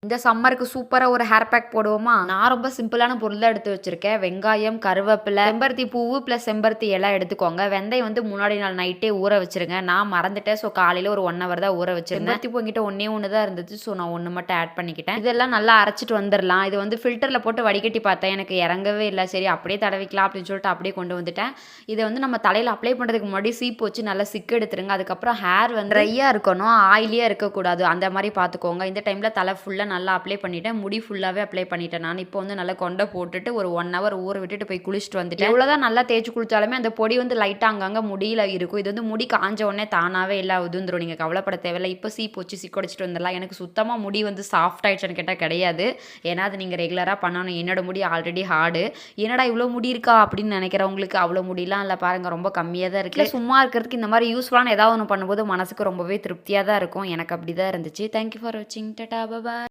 இந்த சம்மருக்கு சூப்பரா ஒரு ஹேர் பேக் போடுவோமா? நான் ரொம்ப சிம்பிளான பொருள் தான் எடுத்து வச்சிருக்கேன். வெங்காயம், கருவேப்பிலை, செம்பருத்தி பூவு பிளஸ் செம்பருத்தி இலை எடுத்துக்கோங்க. வெந்தயம் வந்து முன்னாடி நாள் நைட்டே ஊற வச்சுருங்க. நான் மறந்துட்டேன். ஸோ காலையில ஒரு 1 ஹவர் தான் ஊற வச்சிருந்தேன். செம்பருத்தி பூ என்கிட்ட ஒண்ணே ஒண்ணு தான் இருந்துச்சு. ஸோ நான் 1 மட்டும் ஆட் பண்ணிக்கிட்டேன். இதெல்லாம் நல்லா அரைச்சிட்டு வந்துரலாம். இது வந்து ஃபில்டர்ல போட்டு வடிகட்டி பார்த்தேன். எனக்கு இறங்கவே இல்ல. சரி அப்படியே தடவிக்கலாம் அப்படின்னு சொல்லிட்டு அப்படியே கொண்டு வந்துட்டேன். இத வந்து நம்ம தலையில அப்ளை பண்றதுக்கு முன்னாடி சீப்பு வச்சு நல்லா சிக்கு எடுத்துருங்க. அதுக்கப்புறம் ஹேர் வந்து ட்ரையா இருக்கணும். ஆயிலியா இருக்கக்கூடாது. அந்த மாரி பார்த்துக்கோங்க. இந்த டைம்ல தலை ஃபுல்லா நல்லா அப்ளை பண்ணிட்டேன். முடி ஃபுல்லாவே அப்ளை பண்ணிட்டேன். நான் இப்போ வந்து நல்லா கொண்ட போட்டுட்டு ஒரு 1 ஹவர் ஊற விட்டுட்டு போய் குளிச்சுட்டு வந்துட்டேன். எவ்வளோதான் நல்லா தேய்ச்சு குளிச்சாலுமே அந்த பொடி வந்து லைட்டா அங்கங்க முடியில இருக்கும். இது வந்து முடி காஞ்ச உடனே தானாவே எல்லாம் உதிர்ந்துரும். நீங்க கவலைப்பட தேவையில்ல. இப்போ சீப்பு வச்சு சிக்கொடிச்சிட்டு வந்துடலாம். எனக்கு சுத்தமா முடி வந்து சாஃப்ட் ஆயிடுச்சான்னு கேட்டா கிடையாது. ஏன்னா அது நீங்க ரெகுலரா பண்ணணும். என்னோட முடி ஆல்ரெடி ஹார்டு. என்னடா இவ்வளோ முடி இருக்கா அப்படின்னு நினைக்கிறவங்களுக்கு அவ்வளோ முடியலாம் இல்லை பாருங்க, ரொம்ப கம்மியாக தான் இருக்கு. சும்மா இருக்கிறதுக்கு இந்த மாதிரி யூஸ்ஃபுல்லான ஏதாவது ஒன்று பண்ணும்போது மனசுக்கு ரொம்பவே திருப்தியாக தான் இருக்கும். எனக்கு அப்படி தான் இருந்துச்சு. தேங்க்யூ ஃபார் வாட்சிங். டாடா பாய்.